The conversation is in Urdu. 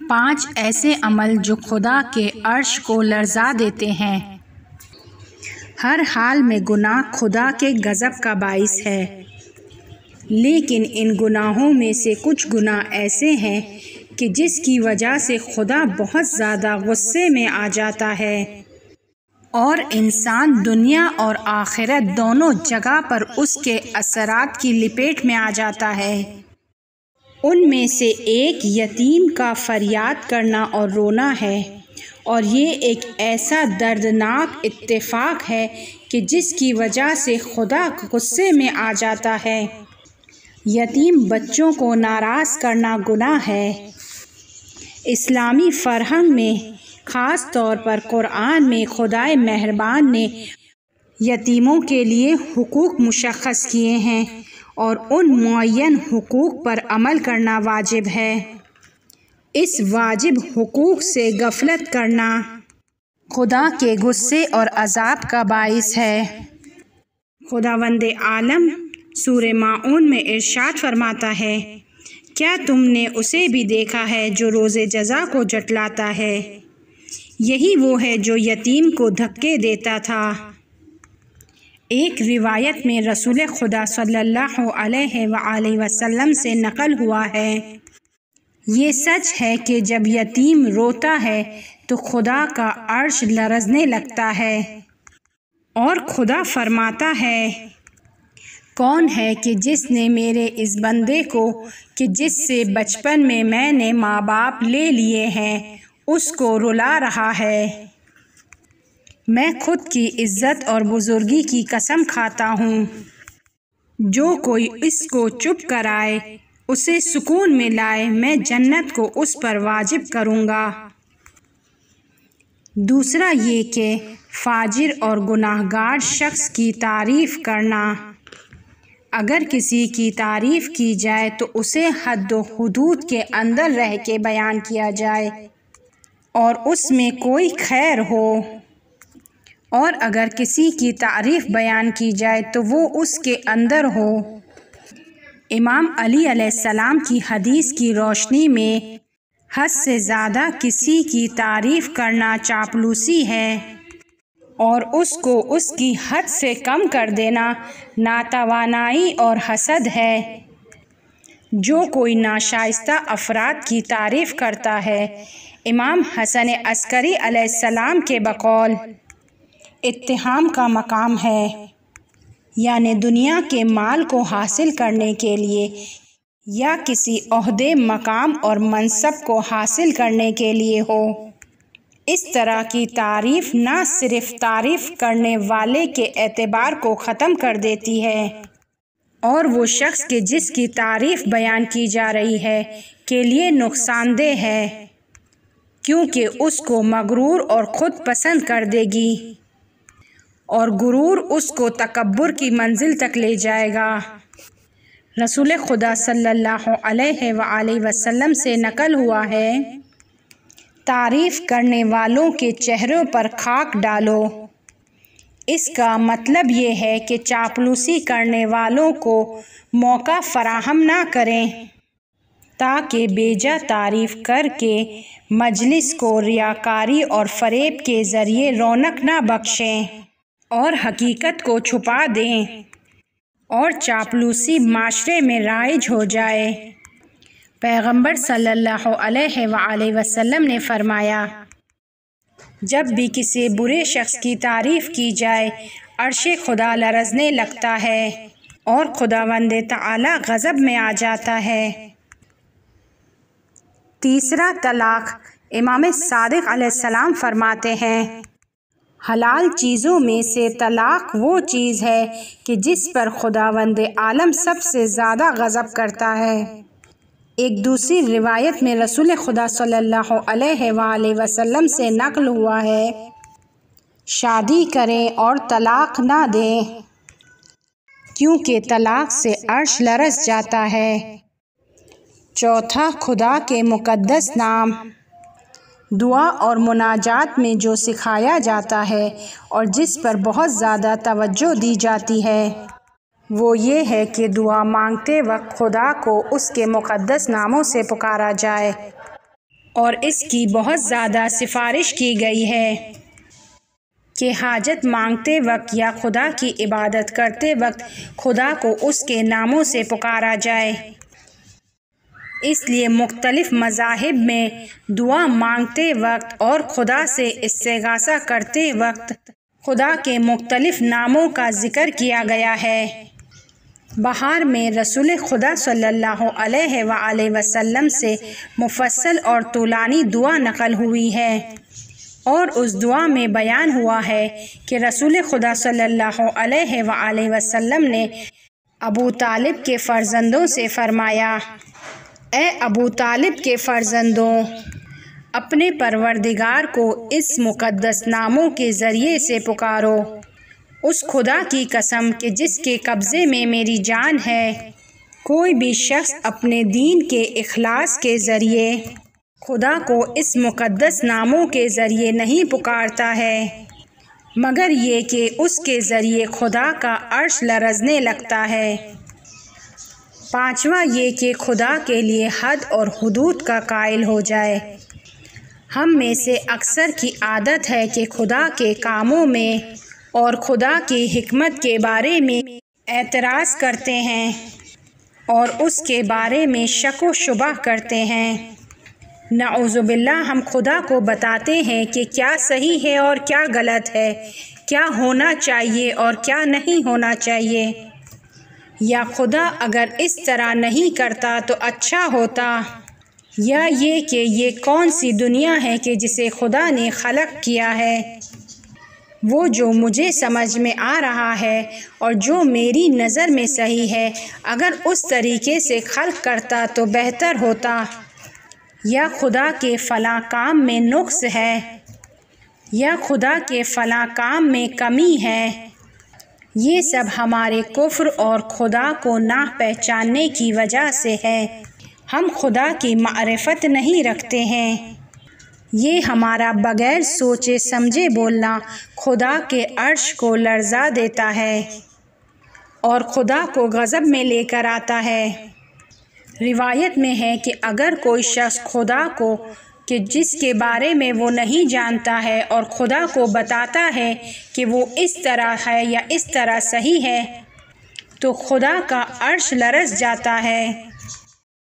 5 ایسے عمل جو خدا کے عرش کو لرزا دیتے ہیں۔ ہر حال میں گناہ خدا کے غضب کا باعث ہے، لیکن ان گناہوں میں سے کچھ گناہ ایسے ہیں کہ جس کی وجہ سے خدا بہت زیادہ غصے میں آ جاتا ہے اور انسان دنیا اور آخرت دونوں جگہ پر اس کے اثرات کی لپیٹ میں آ جاتا ہے۔ ان میں سے ایک یتیم کا فریاد کرنا اور رونا ہے، اور یہ ایک ایسا دردناک اتفاق ہے کہ جس کی وجہ سے خدا غصے میں آ جاتا ہے۔ یتیم بچوں کو ناراض کرنا گناہ ہے۔ اسلامی فرہنگ میں خاص طور پر قرآن میں خدائے مہربان نے یتیموں کے لیے حقوق مشخص کیے ہیں اور ان معین حقوق پر عمل کرنا واجب ہے۔ اس واجب حقوق سے غفلت کرنا خدا کے غصے اور عذاب کا باعث ہے۔ خداوند عالم سورہ ماعون میں ارشاد فرماتا ہے، کیا تم نے اسے بھی دیکھا ہے جو روز جزا کو جھٹلاتا ہے؟ یہی وہ ہے جو یتیم کو دھکے دیتا تھا۔ ایک روایت میں رسول خدا صلی اللہ علیہ وآلہ وسلم سے نقل ہوا ہے، یہ سچ ہے کہ جب یتیم روتا ہے تو خدا کا عرش لرزنے لگتا ہے، اور خدا فرماتا ہے، کون ہے کہ جس نے میرے اس بندے کو کہ جس سے بچپن میں نے ماں باپ لے لیے ہیں اس کو رلا رہا ہے؟ میں خود کی عزت اور بزرگی کی قسم کھاتا ہوں، جو کوئی اس کو چپ کرائے اسے سکون میں لائے، میں جنت کو اس پر واجب کروں گا۔ دوسرا یہ کہ فاجر اور گناہ گار شخص کی تعریف کرنا۔ اگر کسی کی تعریف کی جائے تو اسے حد و حدود کے اندر رہ کے بیان کیا جائے اور اس میں کوئی خیر ہو، اور اگر کسی کی تعریف بیان کی جائے تو وہ اس کے اندر ہو۔ امام علی علیہ السلام کی حدیث کی روشنی میں حد سے زیادہ کسی کی تعریف کرنا چاپلوسی ہے، اور اس کو اس کی حد سے کم کر دینا ناتوانائی اور حسد ہے۔ جو کوئی ناشائستہ افراد کی تعریف کرتا ہے، امام حسن عسکری علیہ السلام کے بقول اتہام کا مقام ہے، یعنی دنیا کے مال کو حاصل کرنے کے لیے یا کسی عہدے، مقام اور منصب کو حاصل کرنے کے لیے ہو۔ اس طرح کی تعریف نہ صرف تعریف کرنے والے کے اعتبار کو ختم کر دیتی ہے، اور وہ شخص کہ جس کی تعریف بیان کی جا رہی ہے کے لیے نقصان دہ ہے، کیونکہ اس کو مغرور اور خود پسند کر دے گی، اور غرور اس کو تکبر کی منزل تک لے جائے گا۔ رسول خدا صلی اللہ علیہ وآلہ وسلم سے نقل ہوا ہے، تعریف کرنے والوں کے چہروں پر خاک ڈالو۔ اس کا مطلب یہ ہے کہ چاپلوسی کرنے والوں کو موقع فراہم نہ کریں تاکہ بیجا تعریف کر کے مجلس کو ریاکاری اور فریب کے ذریعے رونق نہ بخشیں اور حقیقت کو چھپا دیں، اور چاپلوسی معاشرے میں رائج ہو جائے۔ پیغمبر صلی اللہ علیہ وآلہ وسلم نے فرمایا، جب بھی کسی برے شخص کی تعریف کی جائے عرش خدا لرزنے لگتا ہے اور خداوند تعالی غضب میں آ جاتا ہے۔ تیسرا طلاق۔ امام صادق علیہ السلام فرماتے ہیں، حلال چیزوں میں سے طلاق وہ چیز ہے کہ جس پر خداوند عالم سب سے زیادہ غضب کرتا ہے۔ ایک دوسری روایت میں رسول خدا صلی اللہ علیہ وآلہ وسلم سے نقل ہوا ہے، شادی کریں اور طلاق نہ دیں، کیونکہ طلاق سے عرش لرز جاتا ہے۔ چوتھا، خدا کے مقدس نام۔ دعا اور مناجات میں جو سکھایا جاتا ہے اور جس پر بہت زیادہ توجہ دی جاتی ہے وہ یہ ہے کہ دعا مانگتے وقت خدا کو اس کے مقدس ناموں سے پکارا جائے اور اس کی بہت زیادہ سفارش کی گئی ہے کہ حاجت مانگتے وقت یا خدا کی عبادت کرتے وقت خدا کو اس کے ناموں سے پکارا جائے۔ اس لیے مختلف مذاہب میں دعا مانگتے وقت اور خدا سے استغاثہ کرتے وقت خدا کے مختلف ناموں کا ذکر کیا گیا ہے۔ بہار میں رسول خدا صلی اللہ علیہ وآلہ وسلم سے مفصل اور طولانی دعا نقل ہوئی ہے، اور اس دعا میں بیان ہوا ہے کہ رسول خدا صلی اللہ علیہ وآلہ وسلم نے ابو طالب کے فرزندوں سے فرمایا: اے ابو طالب کے فرزندوں، اپنے پروردگار کو اس مقدس ناموں کے ذریعے سے پکارو۔ اس خدا کی قسم کہ جس کے قبضے میں میری جان ہے، کوئی بھی شخص اپنے دین کے اخلاص کے ذریعے خدا کو اس مقدس ناموں کے ذریعے نہیں پکارتا ہے مگر یہ کہ اس کے ذریعے خدا کا عرش لرزنے لگتا ہے۔ پانچواں یہ کہ خدا کے لیے حد اور حدود کا قائل ہو جائے۔ ہم میں سے اکثر کی عادت ہے کہ خدا کے کاموں میں اور خدا کی حکمت کے بارے میں اعتراض کرتے ہیں اور اس کے بارے میں شک و شبہ کرتے ہیں۔ نعوذ باللہ، ہم خدا کو بتاتے ہیں کہ کیا صحیح ہے اور کیا غلط ہے، کیا ہونا چاہیے اور کیا نہیں ہونا چاہیے، یا خدا اگر اس طرح نہیں کرتا تو اچھا ہوتا، یا یہ کہ یہ کون سی دنیا ہے کہ جسے خدا نے خلق کیا ہے۔ وہ جو مجھے سمجھ میں آ رہا ہے اور جو میری نظر میں صحیح ہے، اگر اس طریقے سے خلق کرتا تو بہتر ہوتا، یا خدا کے فلاں کام میں نقص ہے، یا خدا کے فلاں کام میں کمی ہے۔ یہ سب ہمارے کفر اور خدا کو نہ پہچاننے کی وجہ سے ہے۔ ہم خدا کی معرفت نہیں رکھتے ہیں۔ یہ ہمارا بغیر سوچے سمجھے بولنا خدا کے عرش کو لرزا دیتا ہے اور خدا کو غضب میں لے کر آتا ہے۔ روایت میں ہے کہ اگر کوئی شخص خدا کو کہ جس کے بارے میں وہ نہیں جانتا ہے اور خدا کو بتاتا ہے کہ وہ اس طرح ہے یا اس طرح صحیح ہے، تو خدا کا عرش لرز جاتا ہے۔